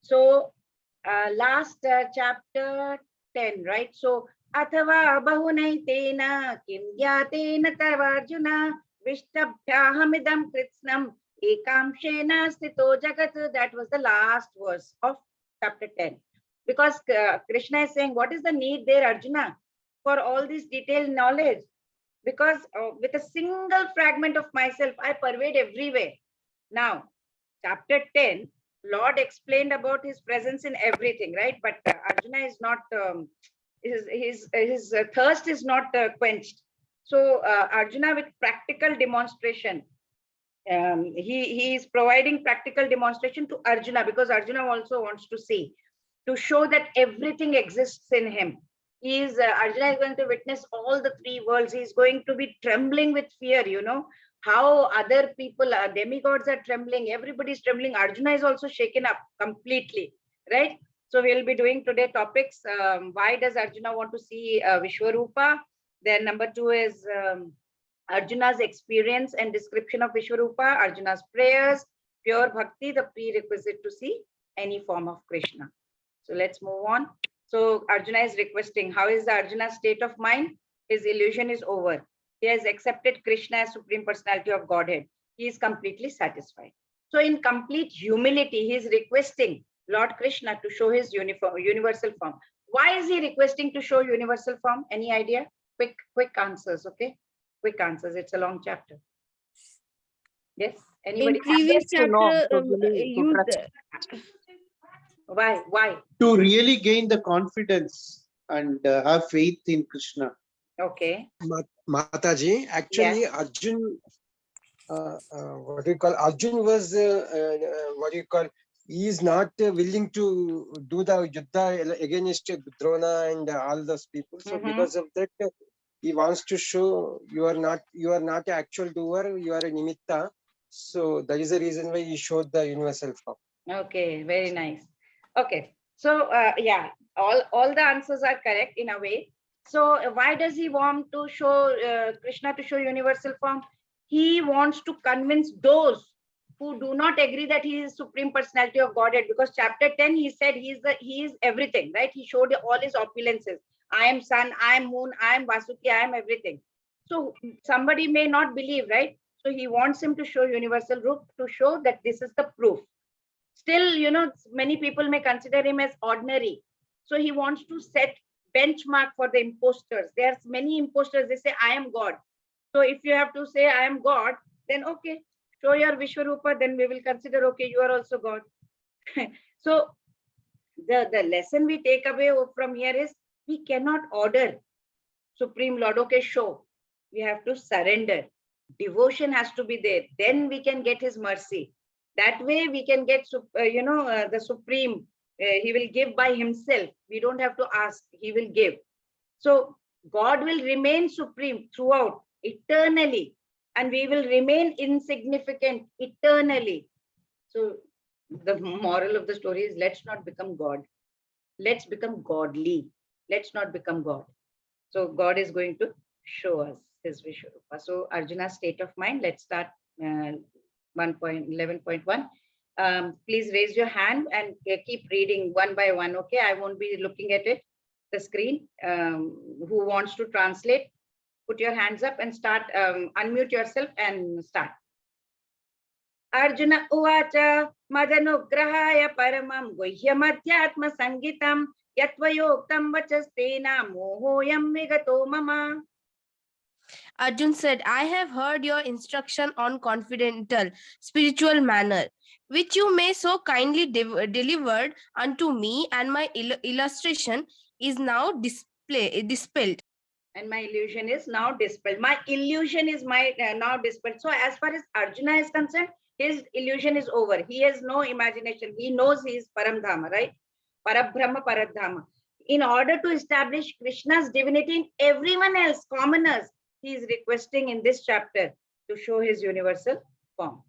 So last chapter 10, right? So Athava Bahunaitena Kim Gyatena Tavarjuna Vishtabhyahamidam Kritsnam Ekamshena Stito Jagat. That was the last verse of chapter 10. Because Krishna is saying, what is the need there, Arjuna, for all this detailed knowledge? Because with a single fragment of myself, I pervade everywhere. Now, chapter 10, Lord explained about his presence in everything, right? But Arjuna is not, his thirst is not quenched. So Arjuna with practical demonstration, he is providing practical demonstration to Arjuna, because Arjuna also wants to see, to show that everything exists in him. Arjuna is going to witness all the three worlds. He is going to be trembling with fear, how other people, demigods are trembling, everybody is trembling. Arjuna is also shaken up completely, right? So we'll be doing today topics. Why does Arjuna want to see Vishwarupa? Then number 2 is Arjuna's experience and description of Vishwarupa, Arjuna's prayers, pure bhakti, the prerequisite to see any form of Krishna. So let's move on. So Arjuna is requesting. How is the Arjuna's state of mind? His illusion is over. He has accepted Krishna as Supreme Personality of Godhead. He is completely satisfied. So in complete humility, he is requesting Lord Krishna to show his universal form. Why is he requesting to show universal form? Any idea? Quick answers, okay? Quick answers. It's a long chapter. Yes? Anybody? In previous chapter, Why? To really gain the confidence and have faith in Krishna. Okay. Mataji, actually, Yes. Arjun, what do you call? Arjun was, what do you call? He is not willing to do the Yuddha against Drona and all those people. So because of that, he wants to show you are not the actual doer, you are a nimitta. So that is the reason why he showed the universal form. Okay, very nice. Okay, so yeah, all the answers are correct in a way. So why does he want to show Krishna to show universal form? He wants to convince those who do not agree that he is Supreme Personality of Godhead, because chapter 10 he said he is everything, right? He showed all his opulences. I am sun, I am moon, I am Vasuki, I am everything. So somebody may not believe, right? So he wants him to show universal root, to show that this is the proof. Still, many people may consider him as ordinary. So he wants to set benchmark for the imposters. There's many imposters. They say, I am God. So if you have to say, I am God, then okay, show your Vishwarupa, then we will consider, okay, you are also God. So the lesson we take away from here is, we cannot order Supreme Lord, okay, show. We have to surrender. Devotion has to be there. Then we can get his mercy. That way we can get, the Supreme. He will give by himself. We don't have to ask. He will give. So God will remain supreme throughout, eternally. And we will remain insignificant eternally. So the moral of the story is, let's not become God. Let's become godly. Let's not become God. So God is going to show us his Vishwarupa. So Arjuna's state of mind, let's start 11.1. Please raise your hand and keep reading one by one, okay? I won't be looking at it, the screen. Who wants to translate, put your hands up and start, unmute yourself and start. Arjuna uvacha madanugrahaya paramam guhyamadhyatma sangitam yatvayoktam vachastena mohoyam vigato mama. Arjun said, I have heard your instruction on confidential spiritual manner, which you may so kindly delivered unto me, and my illustration is now dispelled. And my illusion is now dispelled. My illusion is now dispelled. So as far as Arjuna is concerned, his illusion is over. He has no imagination. He knows he is Paramdhama, right? Parabrahma, Paradhama. In order to establish Krishna's divinity in everyone else, commoners, he is requesting in this chapter to show his universal form.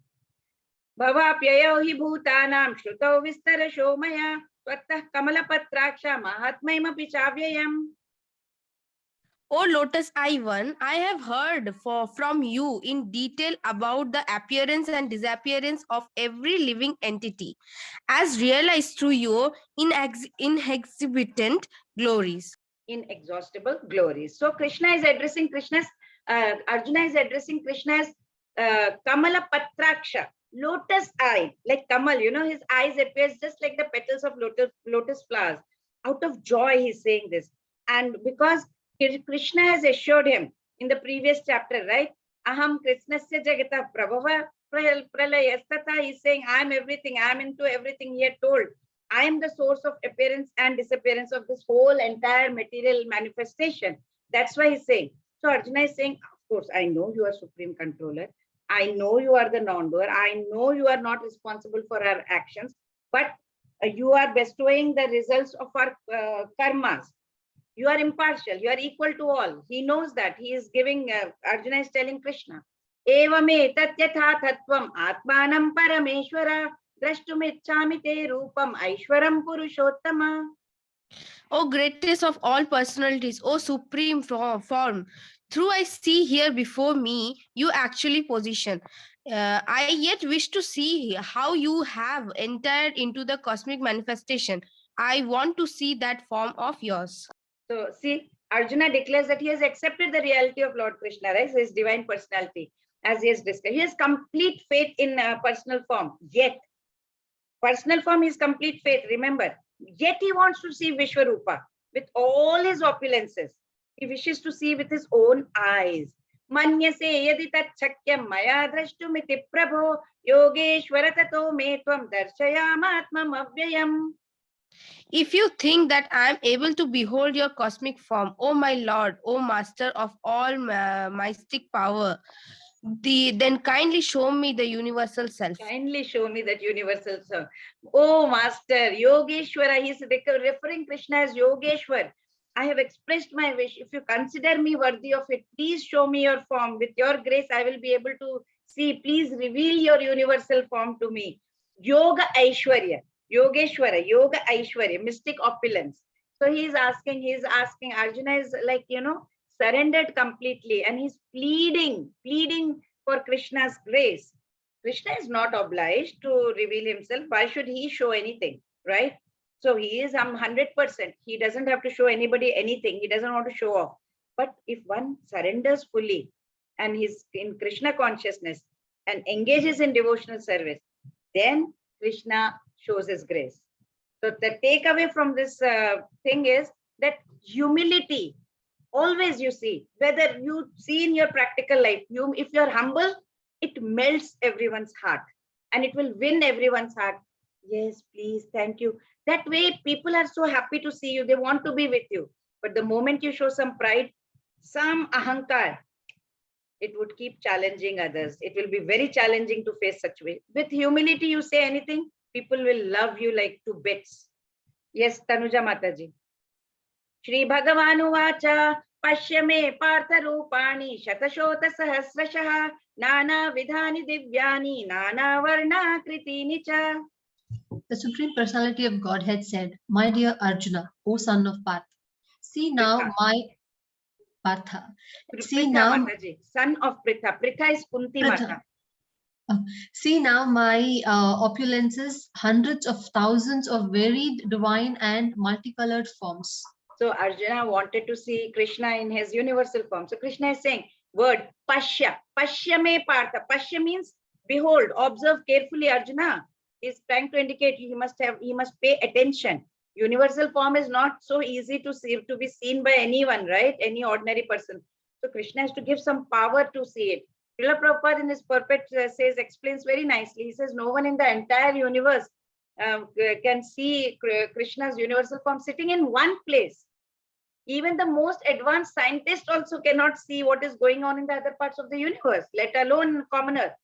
Bhavapyayo hi bhutanam shrutau vistara shomaya swattah kamalapatraksha mahatmaima pichavyayam. O Lotus Eye One, I have heard from you in detail about the appearance and disappearance of every living entity, as realized through your inexhibitant glories. Inexhaustible glories. So Krishna is addressing Arjuna is addressing Krishna's Kamala Patraksha, lotus eye, like Kamal, his eyes appears just like the petals of lotus flowers. Out of joy, he's saying this. And because Krishna has assured him in the previous chapter, right? Aham Krishnasya Jagata Prabhava Pralayastata, he's saying, I'm everything, I'm into everything. He had told, I am the source of appearance and disappearance of this whole entire material manifestation. That's why he's saying. So Arjuna is saying, of course, I know you are supreme controller. I know you are the non-doer. I know you are not responsible for our actions, but you are bestowing the results of our karmas. You are impartial. You are equal to all. He knows that. He is giving, Arjuna is telling Krishna, Evame tatyatha tattvam atmanam parameshwara drashtumichami te rupam aishwaram purushottama. O greatest of all personalities, O supreme form, through I see here before me, you actually position. I yet wish to see how you have entered into the cosmic manifestation. I want to see that form of yours. So see, Arjuna declares that he has accepted the reality of Lord Krishna, right? His divine personality, as he has discussed. He has complete faith in personal form. Yet, personal form is complete faith, remember. Yet he wants to see Vishwarupa with all his opulences. He wishes to see with his own eyes. Manyase yadi tat shakyam maya drashtumiti prabho yogeshwara tato me tvam darshayamaatmam avyayam. If you think that I am able to behold your cosmic form, O my Lord, O Master of all mystic power, then kindly show me the universal self. Kindly show me that universal self. Oh, Master, Yogeshwara, he's referring Krishna as Yogeshwar. I have expressed my wish. If you consider me worthy of it, please show me your form. With your grace, I will be able to see. Please reveal your universal form to me. Yoga Aishwarya, Yogeshwara, Yoga Aishwarya, mystic opulence. So he's asking, Arjuna is like, surrendered completely, and he's pleading for Krishna's grace. Krishna is not obliged to reveal himself. Why should he show anything, right? So he is 100%. He doesn't have to show anybody anything. He doesn't want to show off. But if one surrenders fully and he's in Krishna consciousness and engages in devotional service, then Krishna shows his grace. So the takeaway from this thing is that humility, always you see, whether you see in your practical life, if you're humble, it melts everyone's heart and it will win everyone's heart. Yes, please, thank you. That way, people are so happy to see you. They want to be with you. But the moment you show some pride, some ahankar, it would keep challenging others. It will be very challenging to face such way. With humility, you say anything, people will love you like two bits. Yes, Tanuja Mataji. Shri Bhagavanu Vacha Pashyame Partha Rupani Shatashota Sahasrashaha Nana Vidhani Divyani Nana Varna Kritini Cha. The Supreme Personality of Godhead said, My dear Arjuna, O son of Partha, see now Pritha. my Partha. See Pritha now, Mataji, son of Pritha. Pritha is Kunti Pritha. Mata. See now my opulences, hundreds of thousands of varied, divine and multicolored forms. So Arjuna wanted to see Krishna in his universal form. So Krishna is saying, word Pashya. Pashya me Partha. Pashya means behold, observe carefully, Arjuna. He's trying to indicate he must pay attention. Universal form is not so easy to see, to be seen by anyone, right? Any ordinary person. So Krishna has to give some power to see it. Srila Prabhupada in his purport explains very nicely. He says no one in the entire universe can see Krishna's universal form sitting in one place. Even the most advanced scientist also cannot see what is going on in the other parts of the universe, let alone commoner.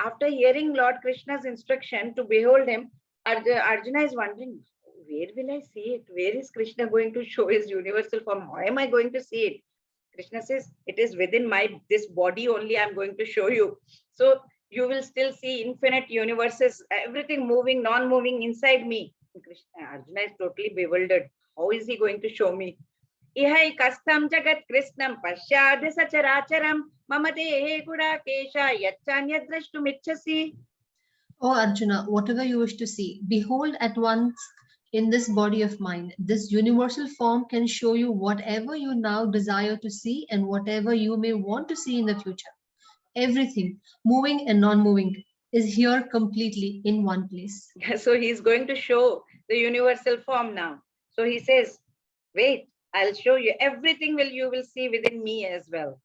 After hearing Lord Krishna's instruction to behold him, Arjuna is wondering, where will I see it? Where is Krishna going to show his universal form? How am I going to see it? Krishna says, it is within this body only I'm going to show you. So you will still see infinite universes, everything moving, non-moving inside me. Arjuna is totally bewildered. How is he going to show me? Ihai kastam jagat krishnam pashyadhi sacharacharam mamate he gudakesha yachanya drashtum ichchasi. O Arjuna, whatever you wish to see, behold at once in this body of mine. This universal form can show you whatever you now desire to see and whatever you may want to see in the future. Everything, moving and non-moving, is here completely in one place. So he's going to show the universal form now. So he says, wait, I'll show you everything you will see within me as well.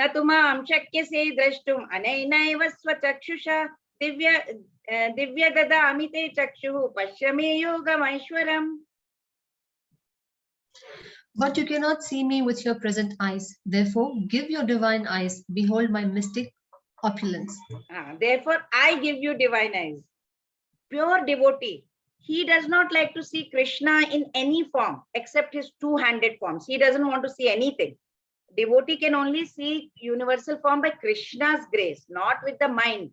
Natumam shakyase drashtum anainaiva swachakshusha divya dada amite chakshuhu pashyame yogam aishwaram. But you cannot see me with your present eyes. Therefore, give your divine eyes. Behold my mystic opulence. Therefore, I give you divine eyes. Pure devotee. He does not like to see Krishna in any form except his two-handed forms. He doesn't want to see anything. Devotee can only see universal form by Krishna's grace, not with the mind.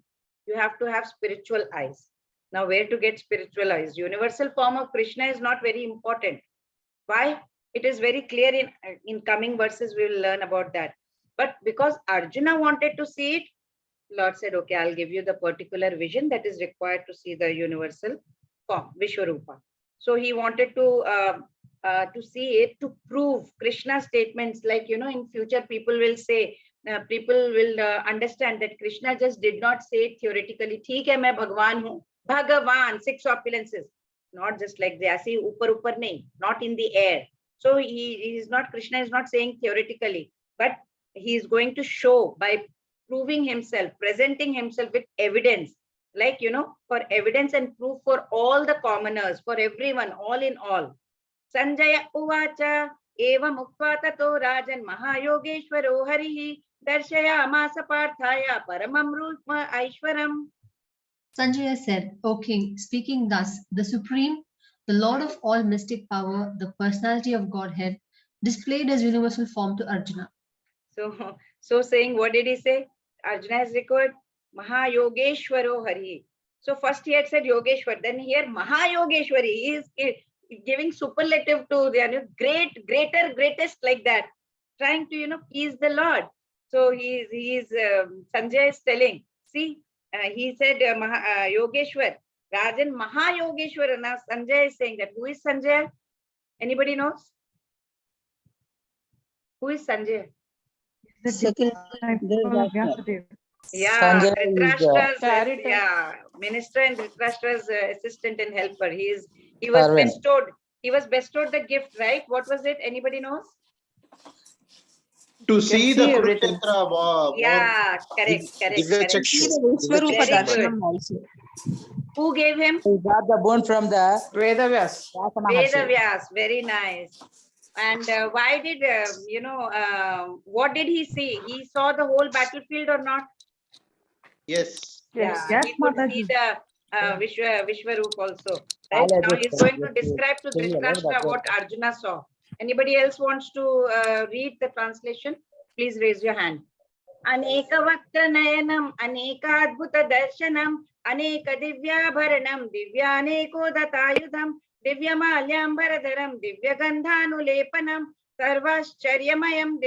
You have to have spiritual eyes. Now, where to get spiritual eyes? Universal form of Krishna is not very important. Why? It is very clear in coming verses. We will learn about that. But because Arjuna wanted to see it, Lord said, okay, I'll give you the particular vision that is required to see the universal form, Vishwarupa. So he wanted to see it to prove Krishna's statements. Like, in future people will say, people will understand that Krishna just did not say it theoretically. Theek hai, main Bhagwan hu. Bhagavan, 6 opulences. Not just like they are saying, upar upar nahi, not in the air. So Krishna is not saying theoretically, but he is going to show by proving himself, presenting himself with evidence, like, for evidence and proof for all the commoners, for everyone, all in all. Sanjaya uvacha eva mukva tato rajan mahayogeshwaro harihi darshaya amasa parthaya paramam rupa aishwaram. Sanjaya said, O king, speaking thus, the Supreme, the Lord of all mystic power, the personality of Godhead, displayed his universal form to Arjuna. So saying, what did he say? Arjuna has recorded Mahayogeshwaro Hari. So first he had said Yogeshwar, then here Mahayogeshwari. He is giving superlative to the greatest, like that, trying to please the Lord. So Sanjay is telling, see, he said Yogeshwar, Rajan Mahayogeshwar. Now Sanjay is saying that. Who is Sanjay? Anybody knows? Who is Sanjay? Second Yeah, Sanjay Dhritarashtra's minister and Dhritarashtra's assistant and helper. He was servant. bestowed the gift, right? What was it? Anybody knows? To see the everything. Kurukshetra war. Yeah, correct. Divya Very Chakshu. Vishwarupa good. Darshanam also. Who gave him? He got the boon from the Vedavyas. Vyasa Maharshi. Vedavyas. Very nice. And why did what did he see? He saw the whole battlefield or not? Yes. Yes. Yeah, he could see the Vishwarup also. Right? All Now about he's going to the- describe to the- Dhritarashtra what Arjuna saw. Anybody else wants to read the translation? Please raise your hand. Aneka vaktra nayanam, aneka adbhuta darshanam, aneka divyabharanam, divyaneko datayudham, divya malyam bharadaram, divya gandhanulepanam, sarvascharyamayam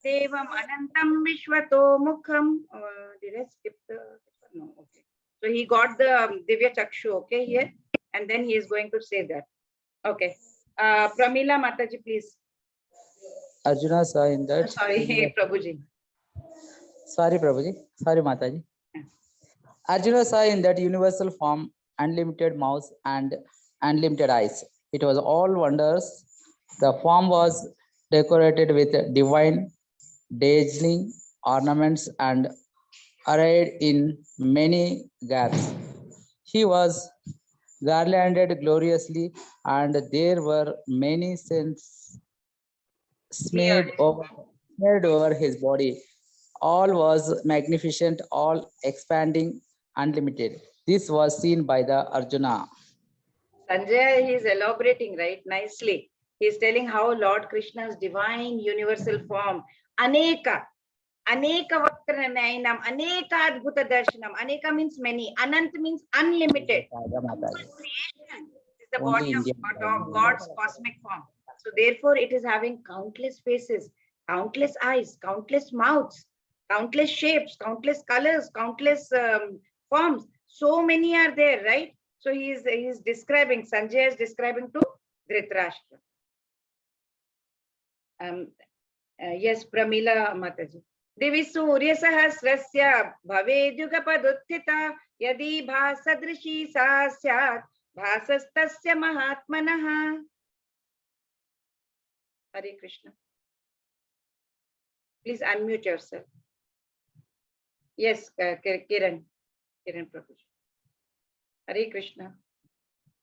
devam anantam vishwato mukham. Did I skip the? No, okay. So he got the Divya Chakshu, okay, here, and then he is going to say that. Okay. Pramila Mataji, please. Arjuna saw in that. Sorry, Prabhuji. Sorry, Prabhuji. Sorry, Mataji. Arjuna saw in that universal form unlimited mouth and unlimited eyes. It was all wonders. The form was decorated with divine, dazzling ornaments and arrayed in many gaps. He was garlanded gloriously, and there were many scents smeared over his body. All was magnificent, all expanding, unlimited. This was seen by the Arjuna. Sanjay, he is elaborating, right, nicely. He is telling how Lord Krishna's divine universal form, Aneka vaktra nayanam, Aneka adbhuta darshanam. Aneka means many, Anant means unlimited. Raja Mataji. Creation is the Only body of Indian. God's cosmic form. So therefore, it is having countless faces, countless eyes, countless mouths, countless shapes, countless colors, countless forms. So many are there, right? So he is describing, Sanjay is describing to Dhritarashtra. Yes, Pramila Mataji. Devi Surya Sahasrasya Bhavedyugapadutthita Yadi Bhasadrishi Sa Syat Bhasastasya Mahatmanaha. Hare Krishna. Please unmute yourself. Yes, Kiran Prabhu. Hare Krishna.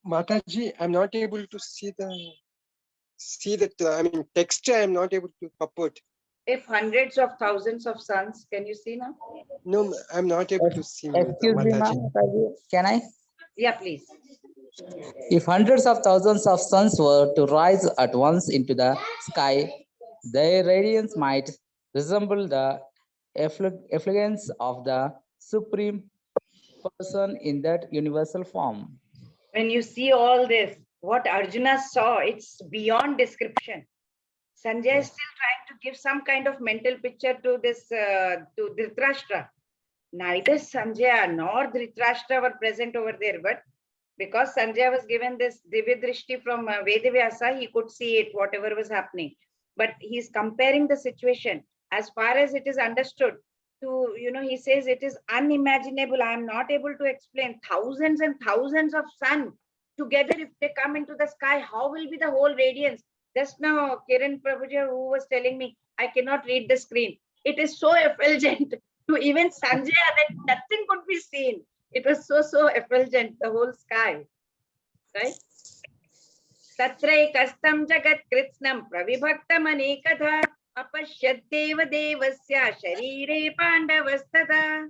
Mataji, I'm not able to see that. I mean, text. I'm not able to purport. If hundreds of thousands of suns, can you see now? No, I'm not able to see. Excuse me, Mataji. Mataji. Can I? Yeah, please. If hundreds of thousands of suns were to rise at once into the sky, their radiance might resemble the effulgence of the Supreme Person in that universal form. When you see all this, what Arjuna saw, it's beyond description. Sanjay is still trying to give some kind of mental picture to this, to Dhritarashtra. Neither Sanjay nor Dhritarashtra were present over there, but because Sanjay was given this Divya Drishti from Vedavyasa, he could see it, whatever was happening. But he's comparing the situation as far as it is understood to, he says it is unimaginable. I am not able to explain. Thousands and thousands of sun together, if they come into the sky, how will be the whole radiance? Just now, Kiran Prabhuji, who was telling me, I cannot read the screen. It is so effulgent to even Sanjay that nothing could be seen. It was so effulgent, the whole sky, right? Tatraikastam jagat kritsnam pravibhaktam anekadha apashyadeva devasya sharire pandavastada.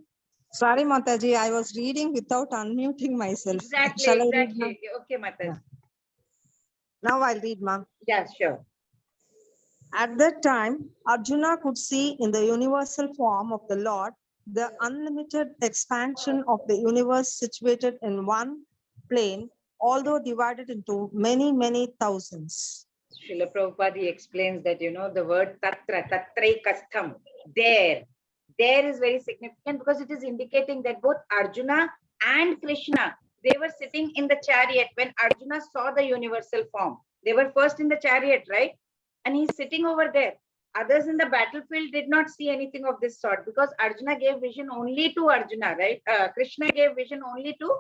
Sorry, Mataji, I was reading without unmuting myself. Exactly, Shall I read, exactly. Okay, Mataji. Yeah. Now I'll read, ma'am. Yeah, sure. At that time, Arjuna could see in the universal form of the Lord the unlimited expansion of the universe situated in one plane, although divided into many, many thousands. Srila Prabhupada he explains that, the word tatra, tatraikastham, there is very significant because it is indicating that both Arjuna and Krishna, they were sitting in the chariot when Arjuna saw the universal form. They were first in the chariot, right? And he's sitting over there. Others in the battlefield did not see anything of this sort because Arjuna gave vision only to Arjuna, right? Krishna gave vision only to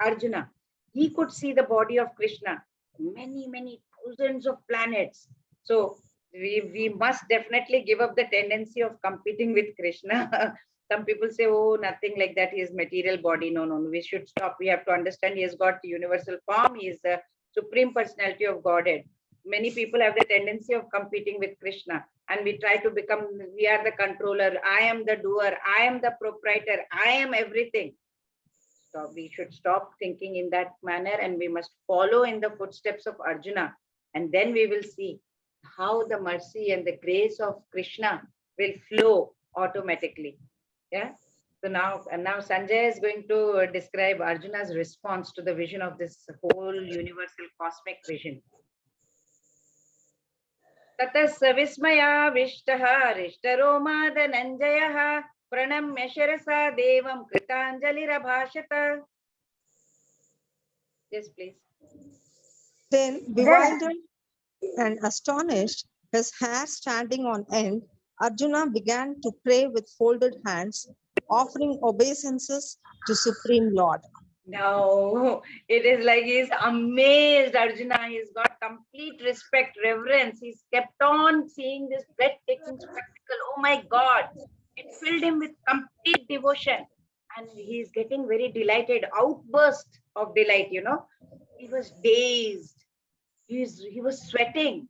Arjuna. He could see the body of Krishna, many, many thousands of planets. So we must definitely give up the tendency of competing with Krishna. Some people say, oh, nothing like that. He is material body. No, we should stop. We have to understand he has got universal form. He is the supreme personality of Godhead. Many people have the tendency of competing with Krishna and we try to become, we are the controller. I am the doer. I am the proprietor. I am everything. So we should stop thinking in that manner and we must follow in the footsteps of Arjuna. And then we will see how the mercy and the grace of Krishna will flow automatically. Yeah. So now Sanjay is going to describe Arjuna's response to the vision of this whole universal cosmic vision. Tatas vismaya vishtaha rishtaroma dhananjayah pranamya shirasa devam kritanjalirabhashata. Yes, please. Then, bewildered and astonished, his hair standing on end, Arjuna began to pray with folded hands, offering obeisances to Supreme Lord. No, it is like he's amazed, Arjuna. He's got complete respect, reverence. He's kept on seeing this breathtaking spectacle. Oh my God. It filled him with complete devotion. And he's getting very delighted, outburst of delight, He was dazed. He was sweating.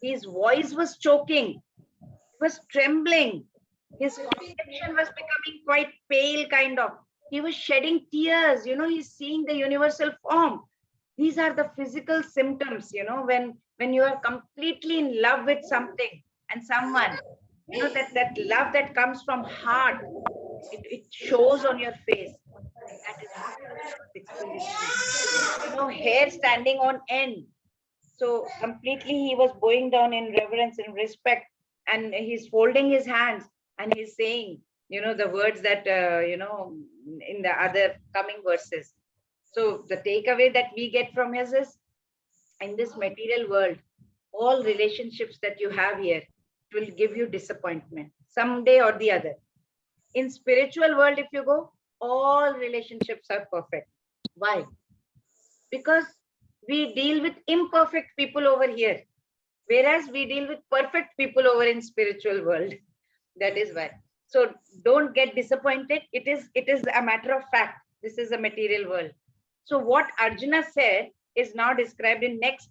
His voice was choking. He was trembling. His complexion was becoming quite pale, kind of. He was shedding tears. He's seeing the universal form. These are the physical symptoms, when you are completely in love with something and someone, that love that comes from heart, it shows on your face. And that is what Arjuna was experiencing. Hair standing on end. So completely he was bowing down in reverence and respect, and he's folding his hands and he's saying, the words that, in the other coming verses. So the takeaway that we get from his is, in this material world, all relationships that you have here will give you disappointment someday or the other. In spiritual world, if you go, all relationships are perfect. Why? Because we deal with imperfect people over here, whereas we deal with perfect people over in spiritual world. That is why. So don't get disappointed. It is a matter of fact. This is a material world. So what Arjuna said is now described in next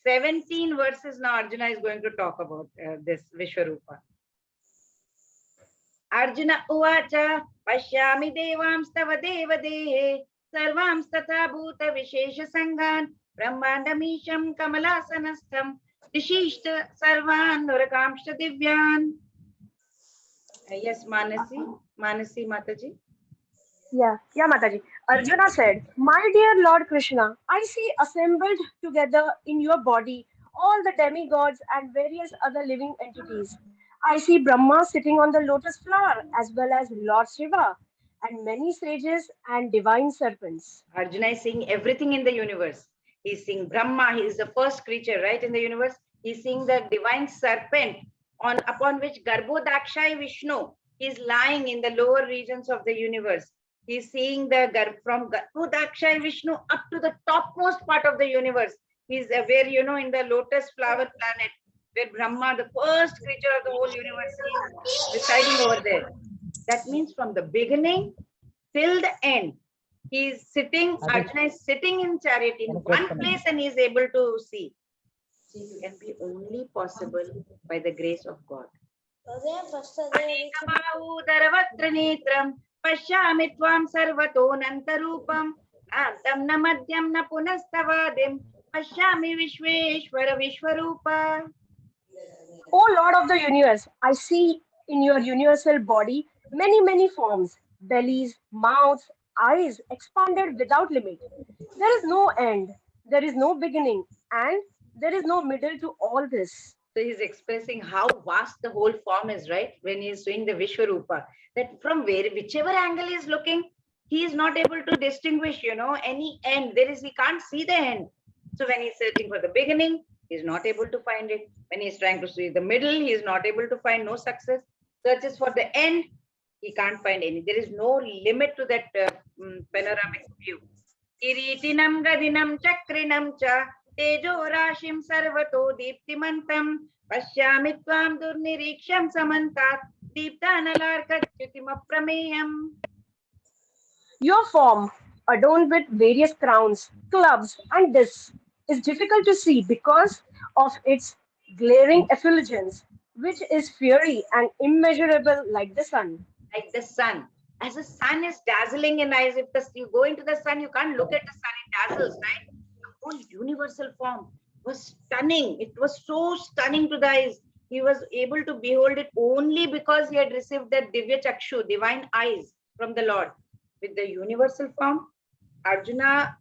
17 verses. Now Arjuna is going to talk about this Vishwarupa. Arjuna uvacha pashyami devanstava devadehe sarvamstata bhuta vishesha sanghan brahmandamisham kamalasanastham dishishta sarvan nurakamshta divyan. Yes, Manasi Mataji. Yeah, Mataji. Arjuna said, "My dear Lord Krishna, I see assembled together in your body all the demigods and various other living entities. I see Brahma sitting on the lotus flower, as well as Lord Shiva and many sages and divine serpents." Arjuna is seeing everything in the universe. He's seeing Brahma. He is the first creature, right, in the universe. He's seeing the divine serpent upon which Garbhodakshai Vishnu is lying in the lower regions of the universe. He's seeing from Garbhodakshai Vishnu up to the topmost part of the universe. He's where, in the lotus flower planet, where Brahma, the first creature of the whole universe, is residing over there. That means from the beginning till the end, Arjuna is sitting in chariot in one place and he is able to see. It can be only possible by the grace of God. Pashyami tvam sarvato nantarupam nantam na madhyam na punastavadim pashyami vishveshwara vishwarupa. O Lord of the universe, I see in your universal body many, many forms, bellies, mouths, eyes expanded without limit. There is no end, there is no beginning, and there is no middle to all this. So he's expressing how vast the whole form is, right? When he's doing the Vishwarupa, that from whichever angle he's looking, he is not able to distinguish, any end. He can't see the end. So when he's searching for the beginning, he's not able to find it. When he's trying to see the middle, he is not able to find, no success. Searches for the end, he can't find any. There is no limit to that panoramic view. Kiritinam gadinam chakrinam cha tejo rashim sarvato deeptimantam pashyami tvam durniriksham samantat deeptanalarkachutim aprameyam. Your form, adorned with various crowns, clubs, and discs, is difficult to see because of its glaring effulgence, which is fiery and immeasurable like the sun. Like the sun. As the sun is dazzling in eyes, if you go into the sun, you can't look at the sun, it dazzles, right? The whole universal form was stunning. It was so stunning to the eyes. He was able to behold it only because he had received that Divya Chakshu, divine eyes from the Lord. With the universal form, Arjuna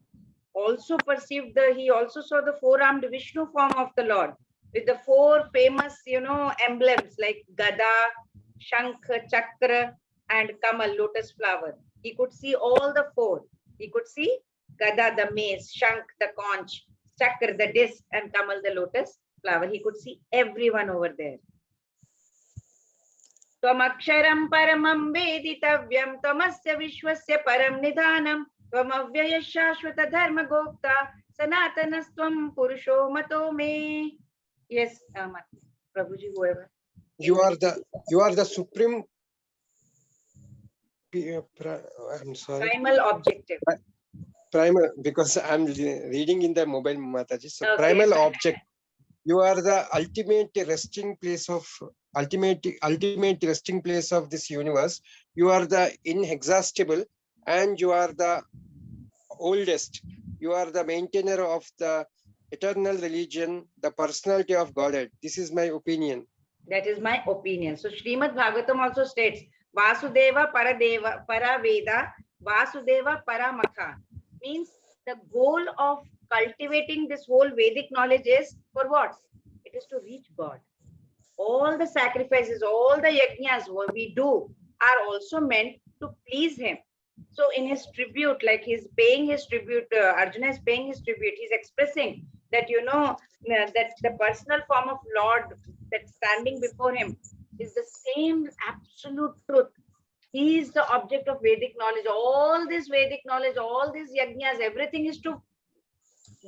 also perceived he also saw the four-armed Vishnu form of the Lord with the four famous, emblems like Gada, Shankh, Chakra, and Kamal, lotus flower. He could see all the four. He could see Gada, the mace, Shankh, the conch, Chakra, the disc, and Kamal, the lotus flower. He could see everyone over there. Twamaksharam paramam veditavyam twamasya vishwasya param nidhanam twamavyaya shashvata dharma gopta sanatanastvam purusho mato me. Yes, Prabhuji, whoever. You are the supreme. I'm sorry. Primal objective. Primal, because I'm reading in the mobile, Mataji. So Okay. primal object. You are the ultimate resting place of this universe. You are the inexhaustible, and you are the oldest. You are the maintainer of the eternal religion, the personality of Godhead. This is my opinion. That is my opinion. So Srimad Bhagavatam also states Vasudeva Paraveda, Vasudeva Paramakha, means the goal of cultivating this whole Vedic knowledge is for what? It is to reach God. All the sacrifices, all the yajnas what we do are also meant to please him. So in his tribute, like he's paying his tribute, Arjuna is paying his tribute. He's expressing that, that the personal form of Lord that's standing before him is the same absolute truth. He is the object of Vedic knowledge. All this Vedic knowledge, all these yajnas, everything is to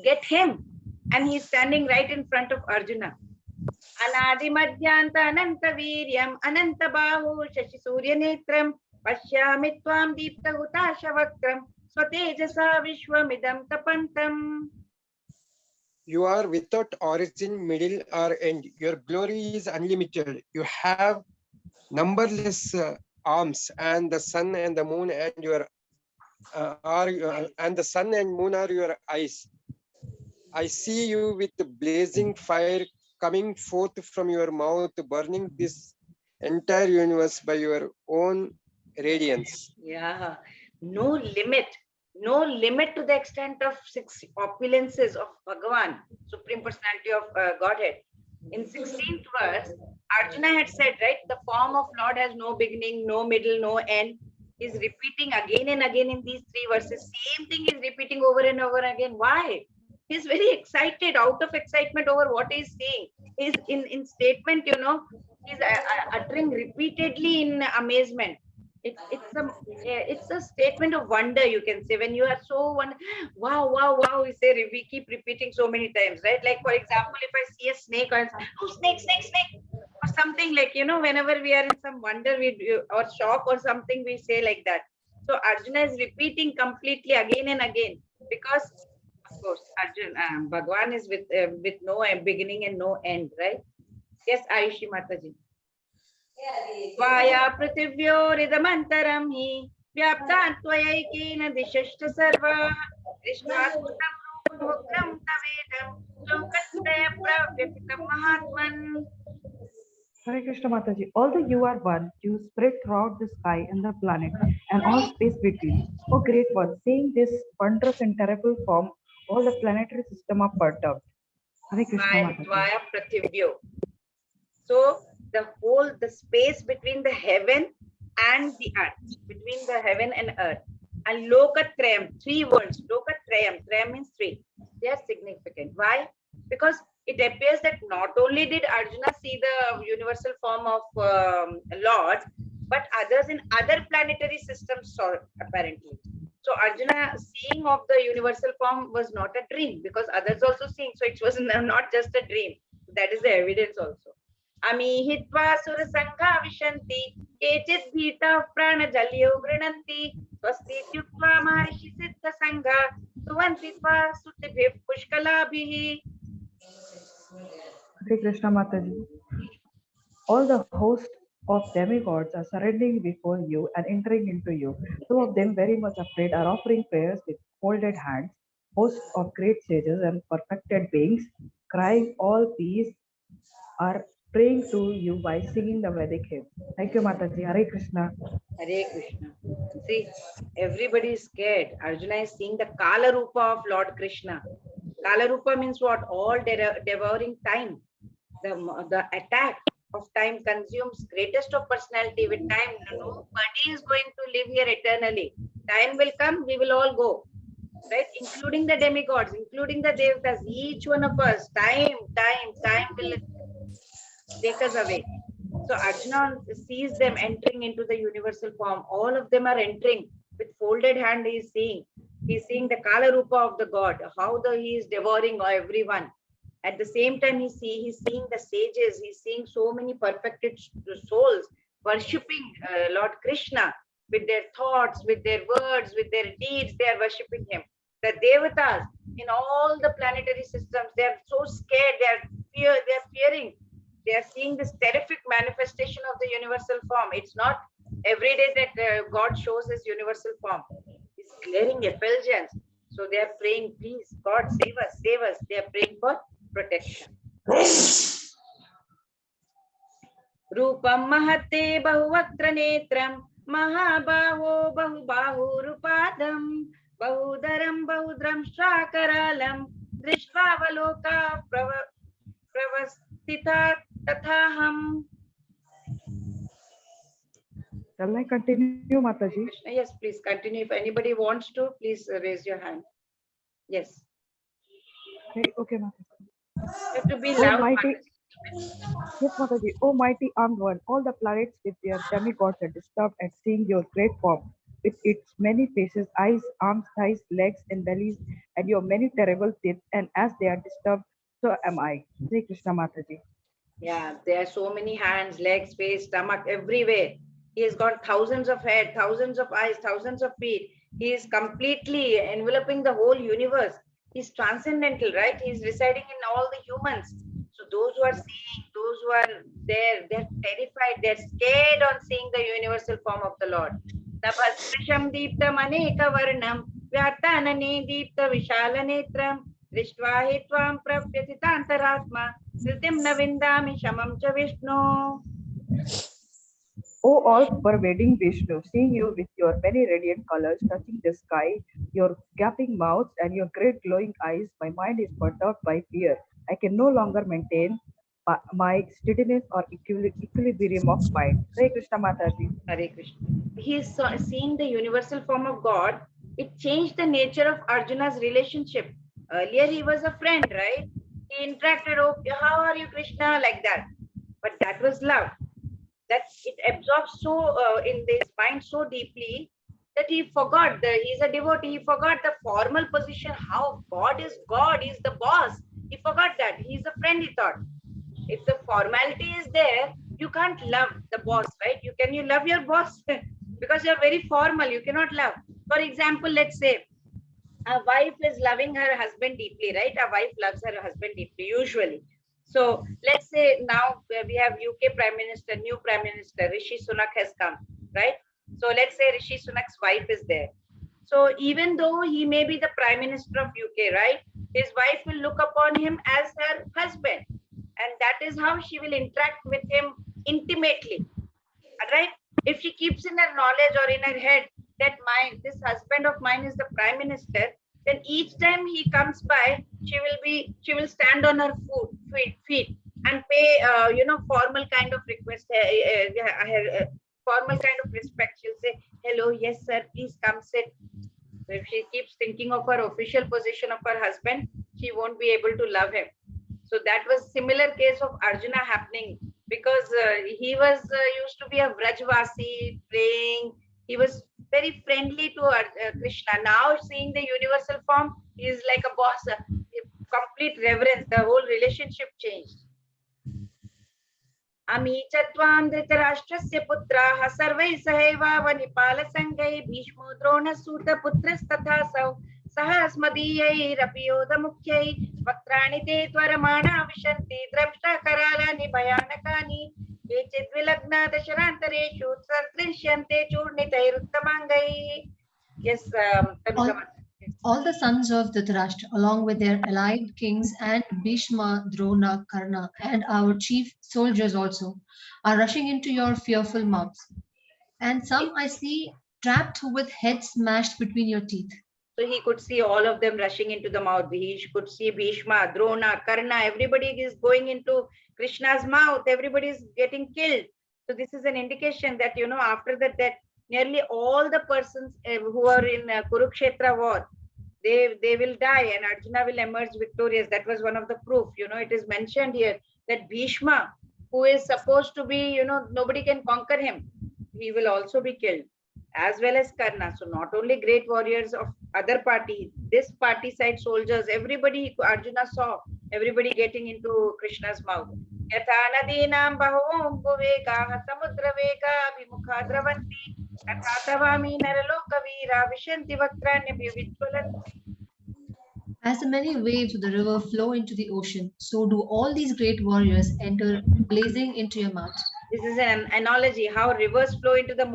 get him. And he's standing right in front of Arjuna. Anadi madhyanta ananta viryam ananta bahu shashi surya netram pashyami tvam deepta hutasha vakram swatejasa vishwamidam tapantam. You are without origin, middle, or end. Your glory is unlimited. You have numberless arms, and the sun and the moon and your and the sun and moon are your eyes. I see you with blazing fire coming forth from your mouth, burning this entire universe by your own radiance. Yeah, no limit to the extent of 6 opulences of Bhagavan, Supreme Personality of Godhead. In 16th verse, Arjuna had said, right, the form of Lord has no beginning, no middle, no end. He's repeating again and again in these 3 verses. Same thing is repeating over and over again. Why? He's very excited, out of excitement over what he's saying. He's in statement, he's uttering repeatedly in amazement. It's a statement of wonder, you can say, when you are so wow, we say, we keep repeating so many times, right? Like, for example, if I see a snake, or snake, or something, like, whenever we are in some wonder or shock or something, we say like that. So Arjuna is repeating completely again and again, because of course Arjuna, Bhagwan is with no beginning and no end, right? Yes, Ayushi Mataji. Vaya पृथिव्योरिदमन्तरं हि व्याप्तान् त्वयैकेन दिशश्च सर्वा दृष्ट्वाद्भुतं रूपमुग्रं तवेदं लोकत्रय प्रव्यथितं महात्मन्. Hare Krishna Mataji, although you are one, you spread throughout the sky and the planet and all space between. O great one, seeing this wondrous and terrible form, all the planetary system are perturbed. Hare Krishna Mataji. Vaya Prithivyo. So the space between the heaven and the earth, between the heaven and earth, and Lokatrayam, 3 words. Lokatrayam, Trayam means 3. They are significant. Why? Because it appears that not only did Arjuna see the universal form of Lord, but others in other planetary systems saw, apparently. So Arjuna seeing of the universal form was not a dream, because others also seeing. So it was not just a dream. That is the evidence also. Ami hitva sura sangha vishanti kechit bhita prana jalyo grinanti swasti tyukva maharishi siddha sangha suvanti tva sutibhi pushkalabhihi. Hare Krishna Mataji. All the host of demigods are surrendering before you and entering into you. Two of them, very much afraid, are offering prayers with folded hands. Hosts of great sages and perfected beings, crying all peace, are praying to you by singing the Vedic hymn. Thank you, Mataji. Hare Krishna. Hare Krishna. See, everybody is scared. Arjuna is seeing the Kala Rupa of Lord Krishna. Kala Rupa means what? All devouring time. The attack of time consumes greatest of personality. With time, nobody is going to live here eternally. Time will come, we will all go. Right? Including the demigods, including the devatas, each one of us, time will take us away. So Arjuna sees them entering into the universal form. All of them are entering with folded hand. He is seeing the Kala Rupa of the God, how he is devouring everyone. At the same time, he's seeing the sages. He's seeing so many perfected souls worshipping Lord Krishna with their thoughts, with their words, with their deeds. They are worshipping him. The devatas in all the planetary systems, they are so scared. They are fearing. They are seeing this terrific manifestation of the universal form. It's not every day that God shows his universal form. He's clearing effulgence. So they are praying, please, God, save us, save us. They are praying for protection. Rupam bahute bahuvaktra netram mahabaho bahubahu rupadam Bahudaram bahudram shrakaralam drishtva pravastita tathaham. Shall I continue, Mataji? Krishna, yes, please continue. If anybody wants to, please raise your hand. Yes, Okay, Mataji. you have to be Oh loud. mighty, Mataji. yes, Mataji. Oh mighty armed one, all the planets with their demigods are disturbed at seeing your great form, with its many faces, eyes, arms, thighs, legs, and bellies, and your many terrible teeth. And as they are disturbed, so am I. Sri Krishna Mataji. Yeah, there are so many hands, legs, face, stomach, everywhere. He has got thousands of head, thousands of eyes, thousands of feet. He is completely enveloping the whole universe. He's transcendental, right? He's residing in all the humans. So those who are seeing, those who are there, they're terrified, they're scared on seeing the universal form of the Lord. Nabhasprisham deeptam aneka varnam vyartanane deepta vishala netram दृष्ट्वा हि त्वां प्रव्यथितान्तरात्मा कृतिं न विन्दामि शमं च Vishnu. O all pervading Vishnu, seeing you with your many radiant colors touching the sky, your gaping mouths and your great glowing eyes, my mind is perturbed by fear. I can no longer maintain my steadiness or equilibrium of mind. Hare Krishna Mataji. Hare Krishna. He is seeing the universal form of God. It changed the nature of Arjuna's relationship. Earlier he was a friend, right? He interacted, oh, how are you, Krishna, like that. But that was love. That it absorbs so in his mind so deeply that he forgot he's a devotee. He forgot the formal position, how God is God, he's the boss. He forgot that. He's a friend, he thought. If the formality is there, you can't love the boss, right? You love your boss because you're very formal, you cannot love. For example, let's say a wife is loving her husband deeply, right? A wife loves her husband deeply, usually. So let's say now we have UK Prime Minister, new Prime Minister, Rishi Sunak has come, right? So let's say Rishi Sunak's wife is there. So even though he may be the Prime Minister of UK, right? His wife will look upon him as her husband. And that is how she will interact with him intimately, right? If she keeps in her knowledge or in her head that this husband of mine is the prime minister, then each time he comes by, she will stand on her feet and pay formal kind of request, formal kind of respect. She'll say, hello, yes sir, please come sit. So if she keeps thinking of her official position of her husband, she won't be able to love him. So that was similar case of Arjuna happening, because he was used to be a Vrajvasi, praying. He was very friendly to Krishna. Now seeing the universal form, he is like a boss, complete reverence. The whole relationship changed. अमी च त्वां धृतराष्ट्रस्य पुत्राः सर्वैः सहैवावनिपालसङ्घैः भीष्मो द्रोणसूतपुत्रस्तथासौ सह स्मदीयैरपि योधमुख्यैः वक्त्राणि ते त्वरमाणा विशन्ति द्रष्टकरालानि भयानकानि केचित् विलग्ना दशरान्तरेषु सदृश्यन्ते चूर्णितैरुत्तमाङ्गैः. Yes, All the sons of Dhritarashtra, along with their allied kings and Bhishma, Drona, Karna, and our chief soldiers also, are rushing into your fearful mouths. And some I see trapped with heads smashed between your teeth. So he could see all of them rushing into the mouth. He could see Bhishma, Drona, Karna, everybody is going into Krishna's mouth. Everybody is getting killed. So this is an indication that, after that nearly all the persons who are in Kurukshetra war, they will die and Arjuna will emerge victorious. That was one of the proof. It is mentioned here that Bhishma, who is supposed to be, nobody can conquer him, he will also be killed, as well as Karna. So not only great warriors of other party, this party side soldiers, everybody, Arjuna saw everybody getting into Krishna's mouth. Yatha nadinam bahom bhuvekaha samudraveka abhimukha dravanti तथा तवामी नरलोकवीरा विशन्ति वक्त्राण्यपि विज्वलन्ति. As the many waves of the river flow into the ocean, so do all these great warriors enter blazing into your mouth. This is an analogy how rivers flow into the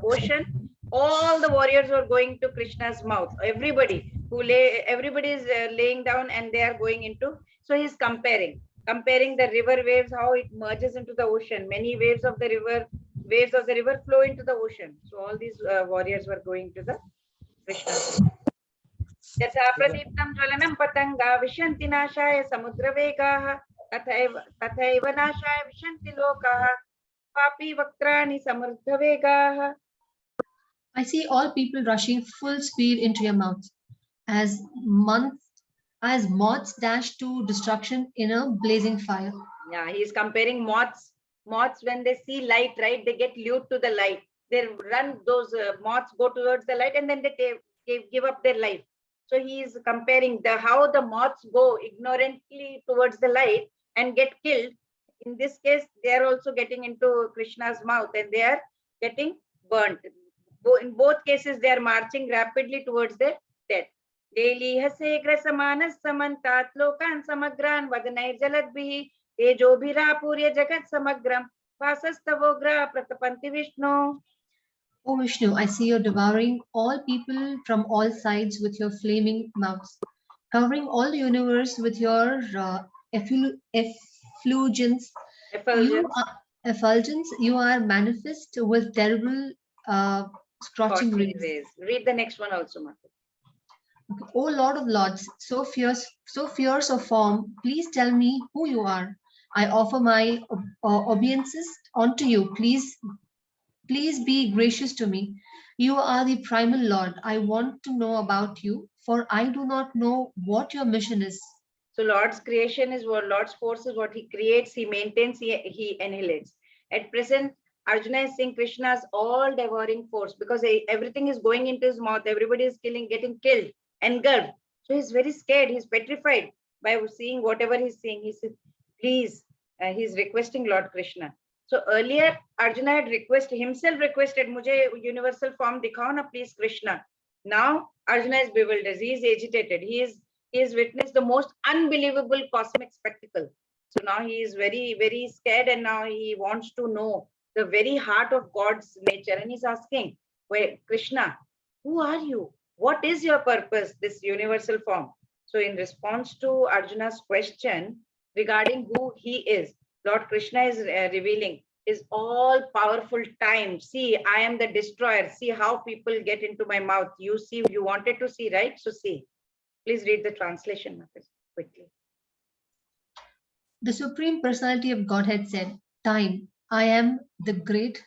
ocean. All the warriors are going to Krishna's mouth. Everybody is laying down and they are going into. So he's comparing the river waves, how it merges into the ocean. Many waves of the river flow into the ocean. So all these warriors were going to the Krishna's mouth. यथा प्रदीप्तं ज्वलनं पतंगा विशन्ति नाशाय समुद्रवेगाः तथैव नाशाय विशन्ति लोकाः पापी वक्त्राणि समृद्धवेगाः. I see all people rushing full speed into your mouth, as moths dash to destruction in a blazing fire. Yeah, he is comparing moths. Moths, when they see light, right, they get lured to the light. They run, those moths go towards the light and then they give up their life. So he is comparing how the moths go ignorantly towards the light and get killed. In this case, they are also getting into Krishna's mouth and they are getting burnt. In both cases, they are marching rapidly towards their death. Daily hase grasamanas samantat lokan samagran vadanair jaladbihi tejobhira purya jagat samagram vasastavogra pratapanti Vishnu. O Vishnu, I see you devouring all people from all sides with your flaming mouths, covering all the universe with your effulgence. Effulgence, you are manifest with terrible scorching rays. Read the next one also, Mata. Okay. O Lord of Lords, so fierce of form, please tell me who you are. I offer my obeisances unto you. Please be gracious to me. You are the primal Lord. I want to know about you, for I do not know what your mission is. So Lord's creation is what Lord's force is, what he creates, he maintains, he annihilates. At present, Arjuna is seeing Krishna's all devouring force because everything is going into his mouth. Everybody is getting killed, engulfed. So he's very scared. He's petrified by seeing whatever he's seeing. He says, please, he's requesting Lord Krishna. So earlier, Arjuna had himself requested, Mujhe universal form dikhao na, please, Krishna. Now, Arjuna is bewildered. He is agitated. He has witnessed the most unbelievable cosmic spectacle. So now he is very, very scared and now he wants to know the very heart of God's nature. And he's asking, wait, Krishna, who are you? What is your purpose, this universal form? So in response to Arjuna's question regarding who he is, Lord Krishna is revealing his all powerful time. See, I am the destroyer. See how people get into my mouth. You see, you wanted to see, right? So see. Please read the translation quickly. The Supreme Personality of Godhead said, time, I am the great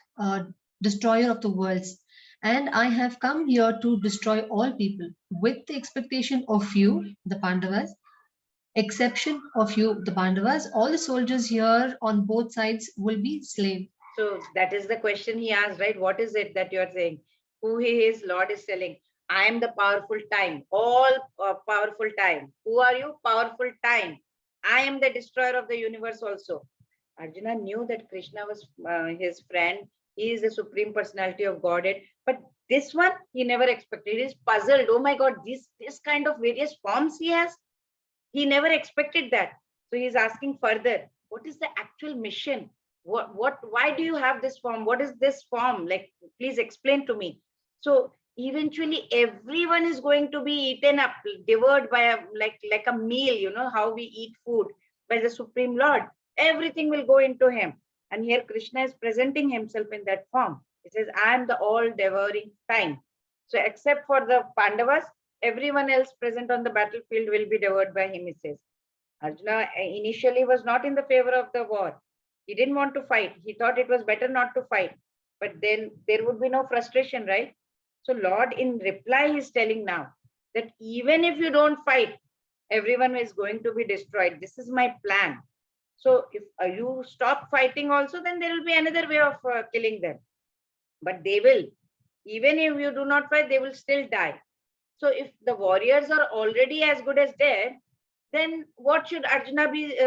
destroyer of the worlds, and I have come here to destroy all people with the expectation of you, the Pandavas, exception of you, the Pandavas. All the soldiers here on both sides will be slain. So that is the question he asked, right? What is it that you are saying? Who he is, Lord is telling. I am the powerful time, all powerful time. Who are you? Powerful time. I am the destroyer of the universe also. Arjuna knew that Krishna was his friend. He is the supreme personality of Godhead. But this one, he never expected. He is puzzled. Oh my God, this kind of various forms he has. He never expected that. So he is asking further, what is the actual mission? Why do you have this form? What is this form? Like, please explain to me. So eventually everyone is going to be eaten up, devoured by like a meal, you know, how we eat food by the Supreme Lord. Everything will go into him. And here Krishna is presenting himself in that form. He says, I am the all devouring time. So except for the Pandavas, everyone else present on the battlefield will be devoured by him, he says. Arjuna initially was not in the favor of the war. He didn't want to fight. He thought it was better not to fight. But then there would be no frustration, right? So Lord in reply is telling now that even if you don't fight, everyone is going to be destroyed. This is my plan. So if you stop fighting also, then there will be another way of killing them. But they will. Even if you do not fight, they will still die. So if the warriors are already as good as dead, then what should Arjuna be?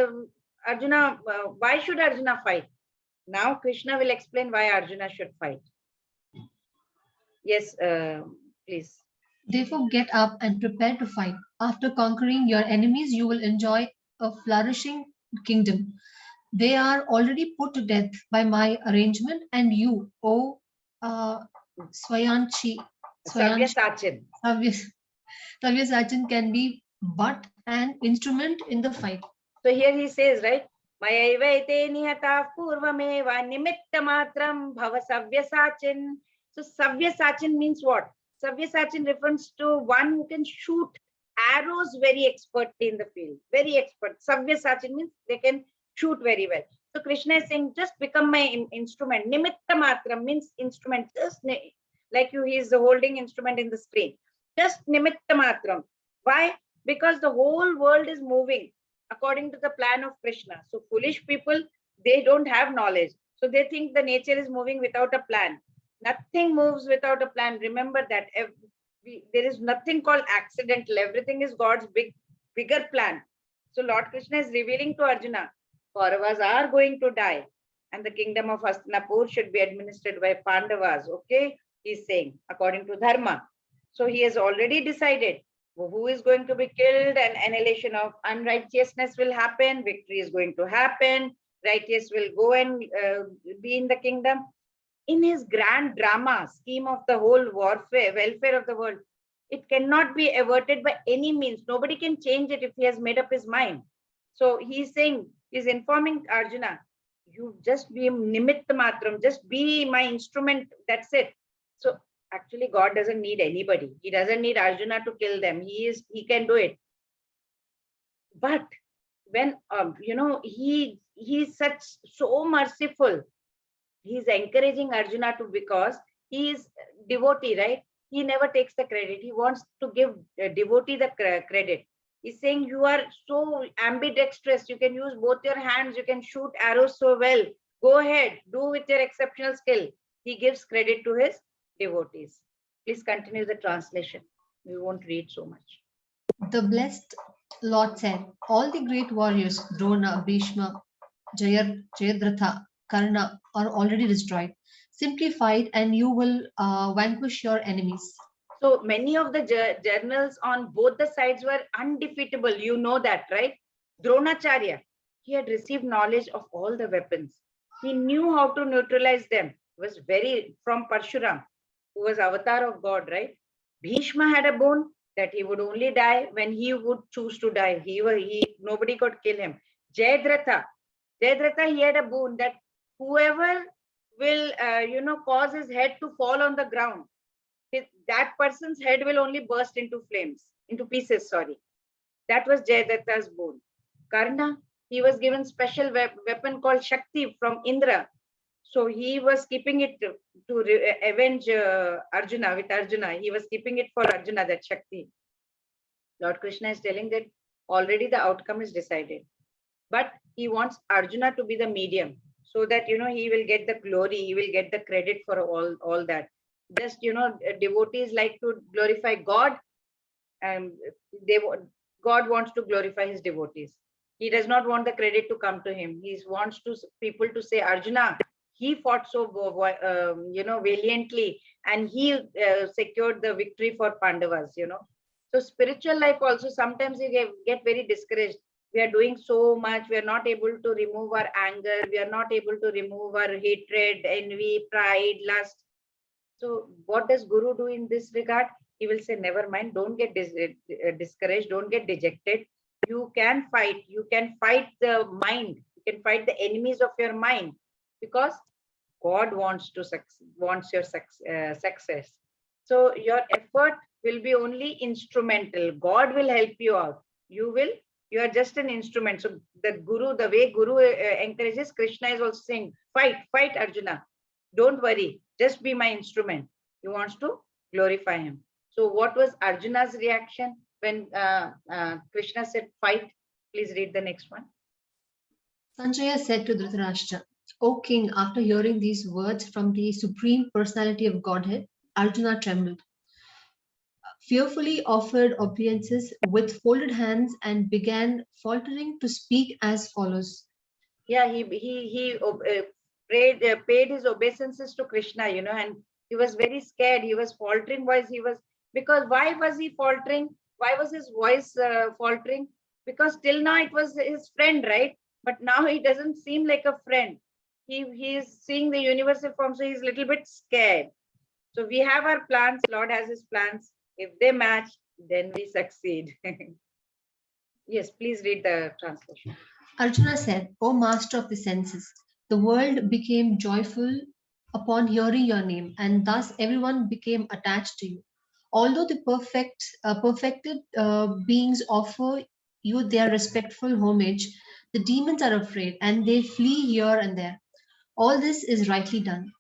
Why should Arjuna fight? Now Krishna will explain why Arjuna should fight. Yes, please. Therefore, get up and prepare to fight. After conquering your enemies, you will enjoy a flourishing kingdom. They are already put to death by my arrangement, and you, O Swayanchi, Savyasachin, can be but an instrument in the fight. So here he says, right? Mayaivaite nihata purvameva nimitta matram bhava savyasachin. So savyasachin means what? Savyasachin refers to one who can shoot arrows very expertly in the field, very expert. Savyasachin means they can shoot very well. So Krishna is saying, just become my instrument. Nimitta matram means instrument. Just like you, he is holding instrument in the screen. Just nimitta matram. Why? Because the whole world is moving according to the plan of Krishna. So foolish people, they don't have knowledge. So they think the nature is moving without a plan. Nothing moves without a plan. Remember that. There is nothing called accidental. Everything is God's bigger plan. So Lord Krishna is revealing to Arjuna, Kauravas are going to die, and the kingdom of Hastinapur should be administered by Pandavas. Okay, he's saying according to Dharma. So he has already decided who is going to be killed, and annihilation of unrighteousness will happen. Victory is going to happen. Righteous will go and be in the kingdom. In his grand drama scheme of the whole welfare of the world, it cannot be averted by any means. Nobody can change it if he has made up his mind. So he's saying, he's informing Arjuna, you just be nimitta matram, just be my instrument, that's it. So actually God doesn't need anybody. He doesn't need Arjuna to kill them. He can do it. But when he's so merciful, he's encouraging Arjuna to, because he is devotee, right? He never takes the credit. He wants to give devotee the credit. He's saying, you are so ambidextrous. You can use both your hands. You can shoot arrows so well. Go ahead, do with your exceptional skill. He gives credit to his devotees. Please continue the translation. We won't read so much. The blessed Lord said, all the great warriors, Drona, Bhishma, Jayadratha, Karna, are already destroyed. Simply fight and you will vanquish your enemies. So many of the generals on both the sides were undefeatable. You know that, right? Dronacharya, he had received knowledge of all the weapons. He knew how to neutralize them. It was from Parshuram, who was avatar of God, right? Bhishma had a boon that he would only die when he would choose to die. Nobody could kill him. Jayadratha, he had a boon that whoever will, cause his head to fall on the ground, that person's head will only burst into pieces, sorry. That was Jayadratha's boon. Karna, he was given special weapon called Shakti from Indra. So he was keeping it to avenge Arjuna with Arjuna. He was keeping it for Arjuna, that Shakti. Lord Krishna is telling that already the outcome is decided. But he wants Arjuna to be the medium, so that, he will get the glory, he will get the credit for all that. Just, devotees like to glorify God, and God wants to glorify his devotees. He does not want the credit to come to him. He wants people to say, Arjuna, he fought so valiantly, and he secured the victory for Pandavas. So spiritual life also, sometimes you get very discouraged. We are doing so much. We are not able to remove our anger. We are not able to remove our hatred, envy, pride, lust. So what does Guru do in this regard? He will say, never mind, don't get discouraged, don't get dejected. You can fight. You can fight the mind. You can fight the enemies of your mind, because God wants your success. So your effort will be only instrumental. God will help you out. You are just an instrument. So the way Guru encourages, Krishna is also saying, fight Arjuna. Don't worry, just be my instrument. He wants to glorify him. So what was Arjuna's reaction when Krishna said fight? Please read the next one. Sanjaya said to Dhritarashtra, O king, after hearing these words from the Supreme Personality of Godhead, Arjuna trembled, fearfully offered obeisances with folded hands, and began faltering to speak as follows. Yeah, he paid his obeisances to Krishna, and he was very scared. He was faltering voice. Why was he faltering? Why was his voice faltering? Because till now it was his friend, right? But now he doesn't seem like a friend. He is seeing the universal form, so he's a little bit scared. So we have our plans. Lord has his plans. If they match, then we succeed. Yes, please read the translation. Arjuna said, O master of the senses, the world became joyful upon hearing your name, and thus everyone became attached to you. Although the perfected beings offer you their respectful homage, the demons are afraid and they flee here and there. All this is rightly done.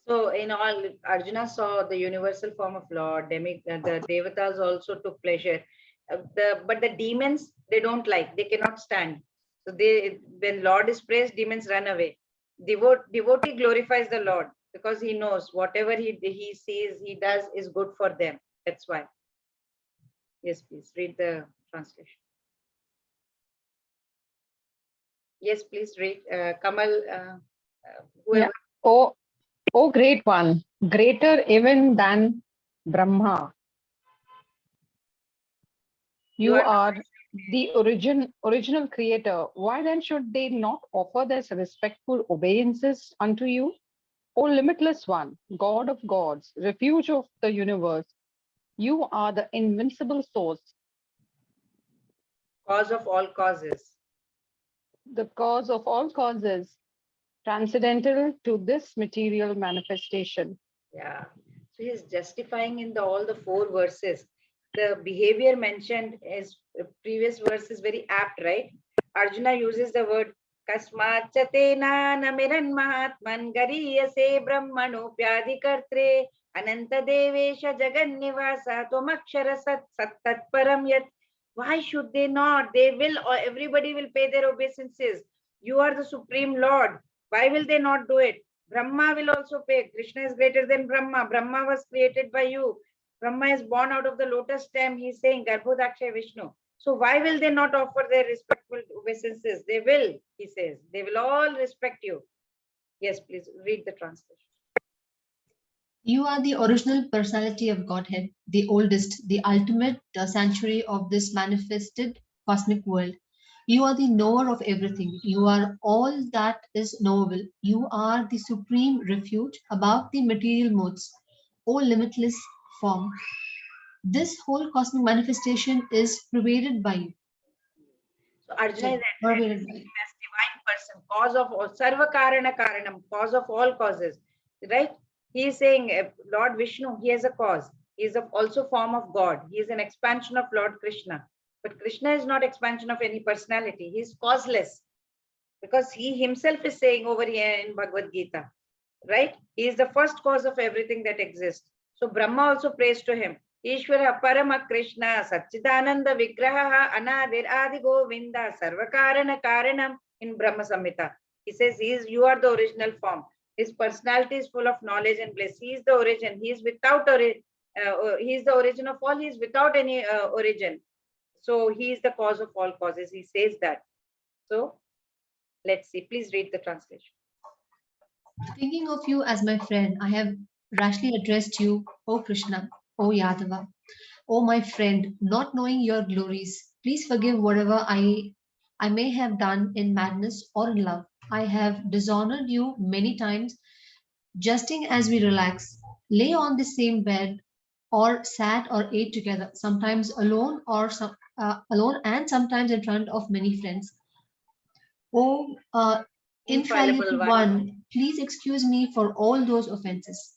So in all, Arjuna saw the universal form of Lord. The devatas also took pleasure. But the demons, they don't like. They cannot stand. So when Lord is praised, demons run away. Devotee glorifies the Lord because he knows whatever he sees, he does is good for them. That's why. Yes, please read the translation. Yes, please read. Kamal, whoever. Yeah. Oh, great one, greater even than Brahma. You are the original creator. Why then should they not offer their respectful obeisances unto you? O limitless one, God of gods, refuge of the universe, you are the invincible source, Cause of all causes. the cause of all causes, transcendental to this material manifestation. Yeah. So he's justifying in all the 4 verses. The behavior mentioned is previous verse is very apt, right? Arjuna uses the word kasmat chatena namiran mahatman gariyase brahmano pyadikartre ananta devesha jagannivasa tvamakshara sat param yat. Why should they not? They will, or everybody will pay their obeisances. You are the supreme Lord. Why will they not do it? Brahma will also pay. Krishna is greater than Brahma. Brahma was created by you. Brahma is born out of the lotus stem. He's saying Garbhodakshay Vishnu. So why will they not offer their respectful obeisances? They will, he says. They will all respect you. Yes, please read the translation. You are the original personality of Godhead, the oldest, the ultimate sanctuary of this manifested cosmic world. You are the knower of everything. You are all that is knowable. You are the supreme refuge above the material modes, O limitless form. This whole cosmic manifestation is pervaded by you. So Arjuna is Pervaded by you. as divine person, cause of all, Sarva Karana Karanam, cause of all causes, right? He is saying Lord Vishnu, he has a cause. He is also form of God. He is an expansion of Lord Krishna. But Krishna is not expansion of any personality. He is causeless because he himself is saying over here in Bhagavad Gita, right? He is the first cause of everything that exists. So Brahma also prays to him. Ishvara Parama Krishna Satchidananda Vigraha Anadir Adi Govinda Sarvakarana Karanam in Brahma Samhita. He says you are the original form. His personality is full of knowledge and bliss. He is the origin. He is without he is the origin of all. He is without any origin. So he is the cause of all causes. He says that. So let's see. Please read the translation. Thinking of you as my friend, I have rashly addressed you, O Krishna, O Yadava, O my friend, not knowing your glories. Please forgive whatever I may have done in madness or in love. I have dishonored you many times, jesting as we relax, lay on the same bed, or sat or ate together, sometimes alone alone and sometimes in front of many friends. Oh, infallible one, please excuse me for all those offenses.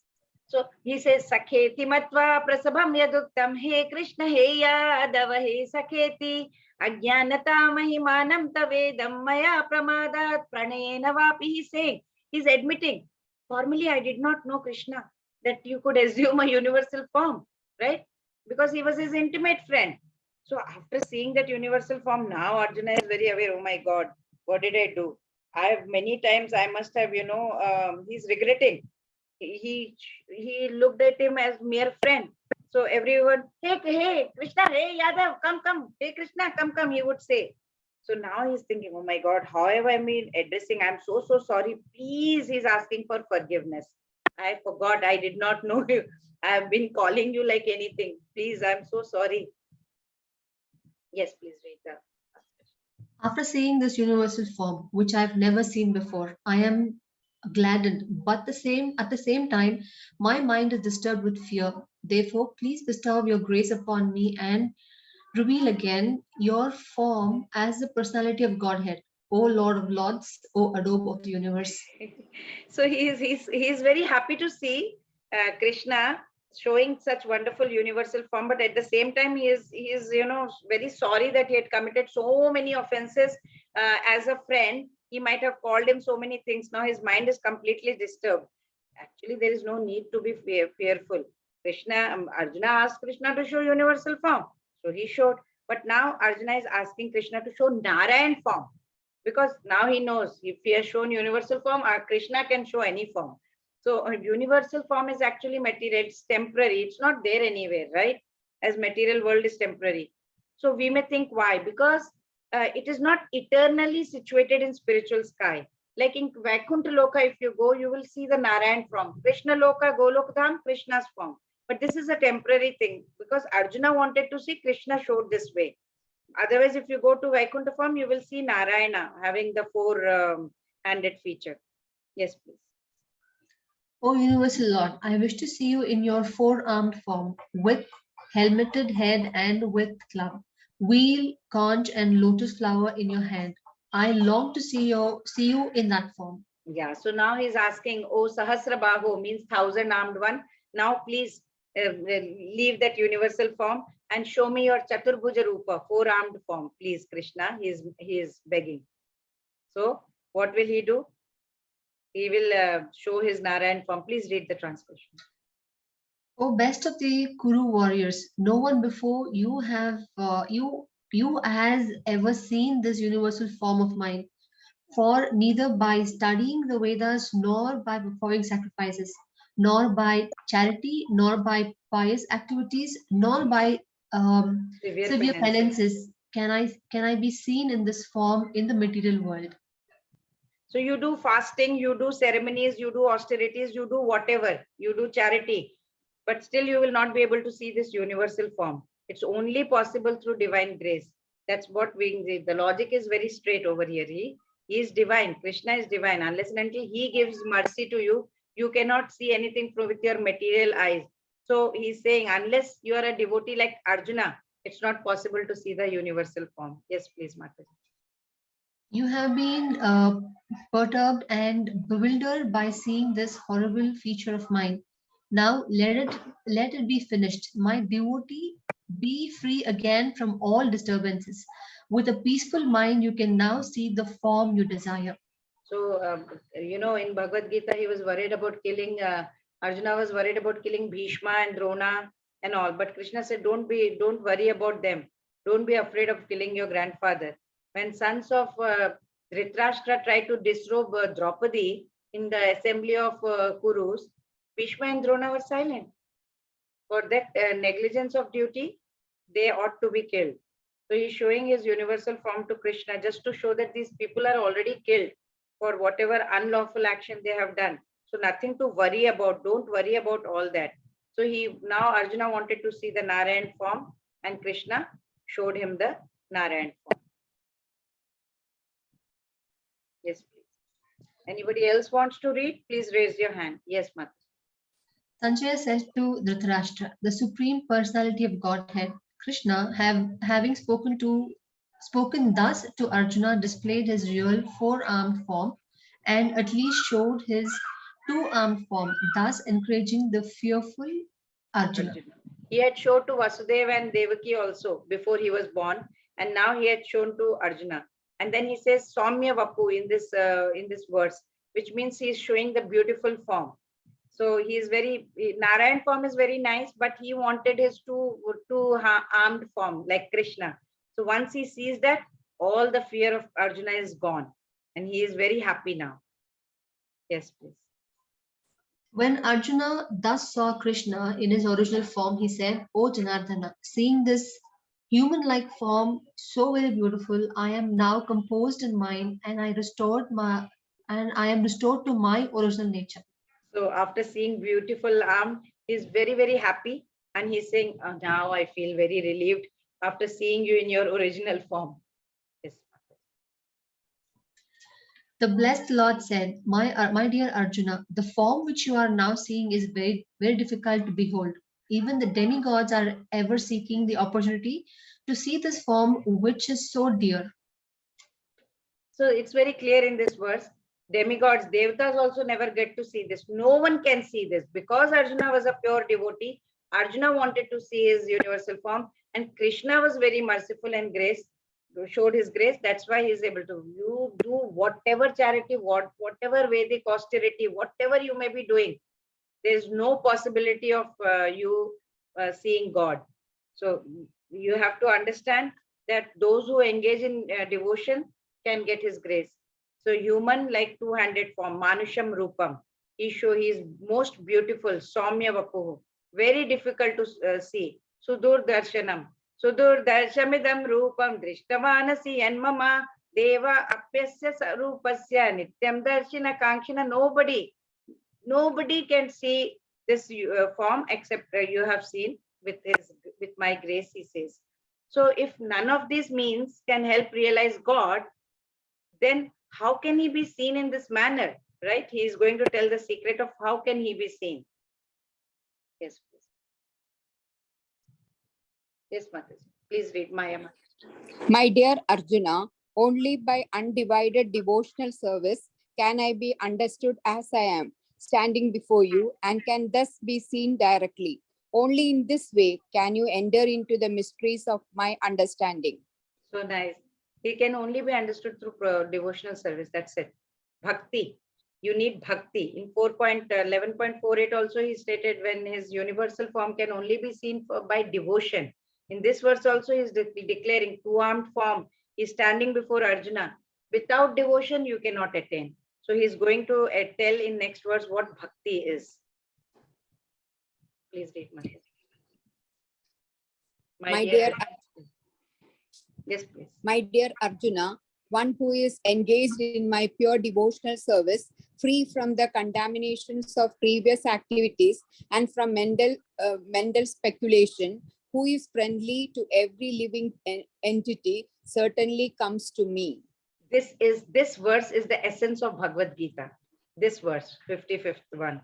So he says, Sakheti matva prasabham yaduktam he Krishna he Yadava he Sakheti ajnanata mahimanam tavedam maya pramadat pranayena vapi. He's saying, he's admitting, formally I did not know Krishna, that you could assume a universal form, right? Because he was his intimate friend. So after seeing that universal form, now Arjuna is very aware, oh my God, what did I do? I have many times, I must have, he's regretting. He looked at him as mere friend. So everyone, hey Krishna, hey Yadav, come, hey Krishna, come, he would say. So now he's thinking, oh my God, how have I been addressing? I'm so sorry. Please, he's asking for forgiveness. I forgot, I did not know you. I have been calling you like anything. Please, I'm so sorry. Yes, please read that. After seeing this universal form, which I've never seen before, I am gladdened, but at the same time, my mind is disturbed with fear. Therefore, please bestow your grace upon me and reveal again your form as the personality of Godhead, O Lord of Lords, O Adobe of the universe. So he is very happy to see Krishna. showing such wonderful universal form, but at the same time he is very sorry that he had committed so many offenses. As a friend, he might have called him so many things. Now his mind is completely disturbed. Actually, there is no need to be fearful. Arjuna asked Krishna to show universal form, so he showed. But now Arjuna is asking Krishna to show Narayan form, because now he knows if he has shown universal form, Krishna can show any form. So a universal form is actually material, it's temporary, it's not there anywhere, right? As material world is temporary. So we may think why? Because it is not eternally situated in spiritual sky. Like in Vaikuntha Loka, if you go, you will see the Narayan form. Krishna Loka, Golok Dham, Krishna's form. But this is a temporary thing, because Arjuna wanted to see Krishna showed this way. Otherwise, if you go to Vaikuntha form, you will see Narayana having the four-handed feature. Yes, please. O Universal Lord, I wish to see you in your four-armed form, with helmeted head and with club, wheel, conch, and lotus flower in your hand. I long to see you in that form. Yeah, so now he's asking, oh Sahasrabahu, means 1,000-armed one. Now please leave that universal form and show me your Chaturbhuja Rupa, four-armed form, please, Krishna. He is begging. So what will he do? He will show his Narayan form. Please read the translation. O best of the Kuru warriors, no one before you has ever seen this universal form of mine. For neither by studying the Vedas, nor by performing sacrifices, nor by charity, nor by pious activities, nor by severe penances can I be seen in this form in the material world. So you do fasting, you do ceremonies, you do austerities, you do whatever, you do charity, but still you will not be able to see this universal form. It's only possible through divine grace. That's what the logic is very straight over here. He is divine. Krishna is divine. Unless and until he gives mercy to you, you cannot see anything with your material eyes. So he's saying, unless you are a devotee like Arjuna, it's not possible to see the universal form. Yes, please, Mataji. You have been perturbed and bewildered by seeing this horrible feature of mine. Now let it be finished. My devotee, be free again from all disturbances. With a peaceful mind, you can now see the form you desire. So, in Bhagavad Gita, he was worried about killing, Arjuna was worried about killing Bhishma and Drona and all. But Krishna said, don't worry about them. Don't be afraid of killing your grandfather. When sons of Dhritarashtra tried to disrobe Draupadi in the assembly of Kurus, Bhishma and Drona were silent. For that negligence of duty, they ought to be killed. So he's showing his universal form to Krishna just to show that these people are already killed for whatever unlawful action they have done. So nothing to worry about. Don't worry about all that. So now Arjuna wanted to see the Narayan form, and Krishna showed him the Narayan form. Yes, please. Anybody else wants to read? Please raise your hand. Yes, Mata. Sanjaya says to Dhritarashtra, the Supreme Personality of Godhead, Krishna, having spoken thus to Arjuna, displayed his real four-armed form and at least showed his two-armed form, thus encouraging the fearful Arjuna. He had showed to Vasudeva and Devaki also before he was born, and now he had shown to Arjuna. And then he says Saumya Vapu in this verse, which means he is showing the beautiful form. So Narayan form is very nice, but he wanted his two-armed form like Krishna. So once he sees that, all the fear of Arjuna is gone, and he is very happy now. Yes, please. When Arjuna thus saw Krishna in his original form, he said, O Janardana, seeing this human-like form so very beautiful, I am now composed in mind, and I am restored to my original nature. So after seeing beautiful arm, he's very, very happy. And he's saying, oh, now I feel very relieved after seeing you in your original form. Yes. The blessed Lord said, my dear Arjuna, the form which you are now seeing is very, very difficult to behold. Even the demigods are ever seeking the opportunity to see this form which is so dear. So it's very clear in this verse. Demigods, devatas also never get to see this. No one can see this. Because Arjuna was a pure devotee, Arjuna wanted to see his universal form, and Krishna was very merciful and showed his grace. That's why he is able to. You do whatever charity, whatever Vedic austerity, whatever you may be doing, there is no possibility of you seeing God. So you have to understand that those who engage in devotion can get his grace. So human, like two-handed form, Manusham Rupam. He is most beautiful, Saumya Vapuhu. Very difficult to see. Sudur Darshanam. Sudur Darshamidam Rupam Drishtavanasi Yanmama Deva Apyasya Sarupasya Nityam Darshina Kankshina. Nobody can see this form except you have seen with my grace, he says. So if none of these means can help realize God, then how can he be seen in this manner, right? He is going to tell the secret of how can he be seen. Yes, please. Yes, Mataji. Please read, Maya. My dear Arjuna, only by undivided devotional service can I be understood as I am, standing before you, and can thus be seen directly. Only in this way can you enter into the mysteries of my understanding. So nice. He can only be understood through devotional service. That's it. Bhakti. You need bhakti. In 4.11.48 also he stated when his universal form can only be seen by devotion. In this verse also he is declaring two-armed form. He is standing before Arjuna. Without devotion you cannot attain. So he is going to tell in next verse what bhakti is. Please read, Mataji. My dear, yes, please. My dear Arjuna, one who is engaged in my pure devotional service, free from the contaminations of previous activities and from mental speculation, who is friendly to every living entity, certainly comes to me. This verse is the essence of Bhagavad Gita. This verse, 55th one.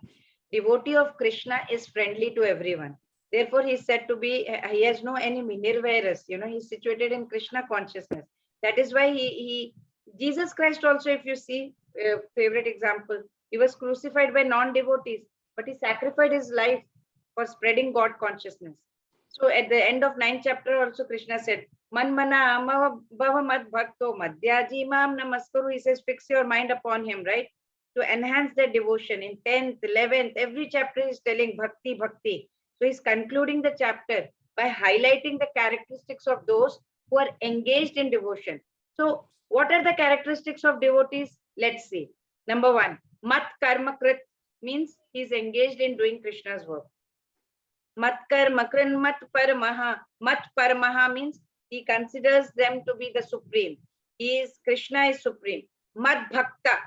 Devotee of Krishna is friendly to everyone. Therefore, he is said to be, he has no enemy, nirvairus. He's situated in Krishna consciousness. That is why Jesus Christ also, if you see, favorite example, he was crucified by non-devotees, but he sacrificed his life for spreading God consciousness. So at the end of 9th chapter also Krishna said, Man mana bhava mad bhakto madhyaji mam namaskaru. He says, fix your mind upon him, right? To enhance their devotion. In 10th, 11th, every chapter is telling bhakti, bhakti. So he's concluding the chapter by highlighting the characteristics of those who are engaged in devotion. So what are the characteristics of devotees? Let's see. Number 1, mat karma krit means he's engaged in doing Krishna's work. Mat karma krit mat paramaha. Mat paramaha means he considers them to be the supreme. Krishna is supreme. Mat bhakta.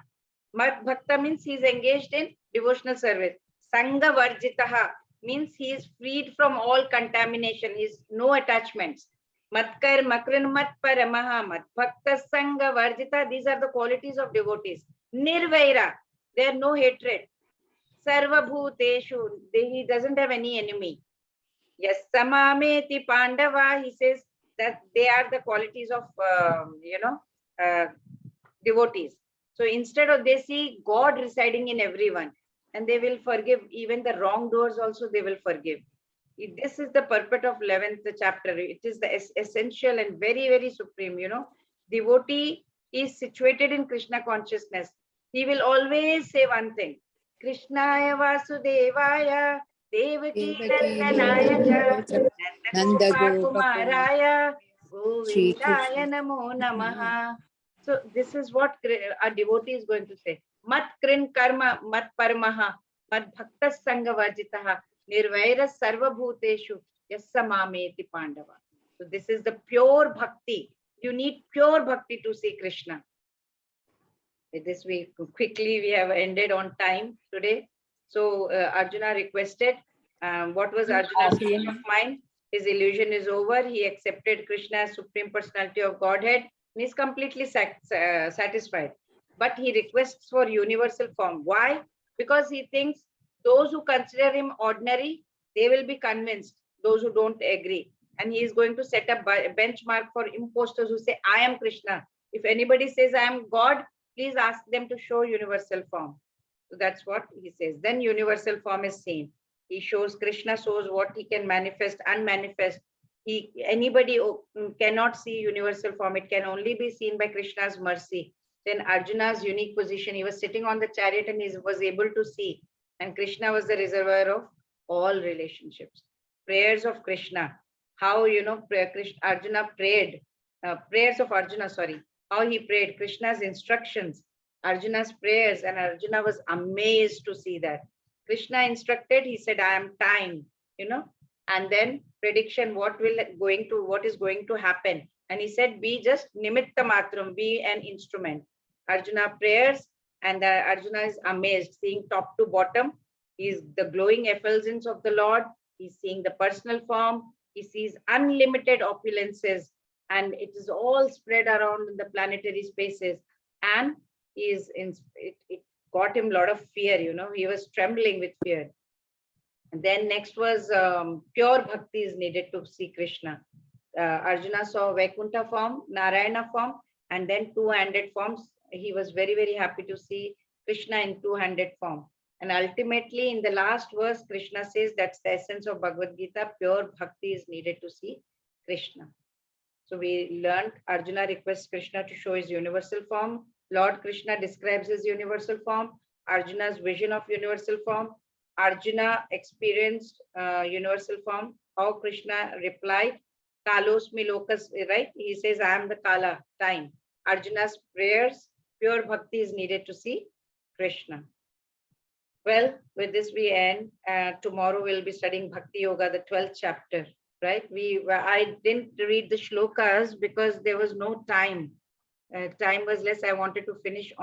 Mat bhakta means he is engaged in devotional service. Sangha varjitaha means he is freed from all contamination. He has no attachments. Matkar makran mat paramaha mat bhakta sangha varjita. These are the qualities of devotees. Nirvaira, there are no hatred. Sarva bhuteshu, he doesn't have any enemy. Yes, samameti pandava, he says that they are the qualities of devotees. So instead of, they see God residing in everyone, and they will forgive even the wrongdoers also, they will forgive. This is the purport of 11th chapter. It is the essential and very, very supreme, Devotee is situated in Krishna consciousness. He will always say one thing. Krishnaya Vasudevaya Devaki Nandanaya Nanda Kumaraya Govindaya Namo Namaha. So this is what a devotee is going to say. Mat krin karma mat paramaha mat bhakta sangha vajitaha nirvaira sarva bhuteshu yassamameti pandava. So this is the pure bhakti. You need pure bhakti to see Krishna. With this we have ended on time today. So Arjuna requested, what was Arjuna's state of mind? His illusion is over. He accepted Krishna as Supreme Personality of Godhead. And is completely satisfied. But he requests for universal form. Why? Because he thinks those who consider him ordinary, they will be convinced. Those who don't agree. And he is going to set up a benchmark for imposters who say, I am Krishna. If anybody says I am God, please ask them to show universal form. So that's what he says. Then universal form is seen. He shows, Krishna shows what he can manifest, unmanifest. Anybody cannot see universal form. It can only be seen by Krishna's mercy. Then Arjuna's unique position, he was sitting on the chariot and he was able to see. And Krishna was the reservoir of all relationships. Prayers of Krishna, how, Arjuna prayed, prayers of Arjuna, sorry, how he prayed, Krishna's instructions, Arjuna's prayers, and Arjuna was amazed to see that. Krishna instructed, he said, I am time, and then prediction, what is going to happen. And he said, be just nimitta matram, be an instrument. Arjuna prayers, and Arjuna is amazed, seeing top to bottom. Is the glowing effulgence of the Lord. He's seeing the personal form. He sees unlimited opulences, and it is all spread around in the planetary spaces. And it got him a lot of fear, he was trembling with fear. And then next was pure bhakti is needed to see Krishna. Arjuna saw Vaikuntha form, Narayana form, and then two-handed forms. He was very, very happy to see Krishna in two-handed form. And ultimately, in the last verse, Krishna says that's the essence of Bhagavad Gita. Pure bhakti is needed to see Krishna. So we learned Arjuna requests Krishna to show his universal form. Lord Krishna describes his universal form. Arjuna's vision of universal form. Arjuna experienced universal form. How Krishna replied, Kalosmi Lokas, right? He says, I am the Kala, time. Arjuna's prayers, pure bhakti is needed to see Krishna. Well, with this we end. Tomorrow we'll be studying Bhakti Yoga, the 12th chapter, right? I didn't read the shlokas because there was no time. Time was less. I wanted to finish on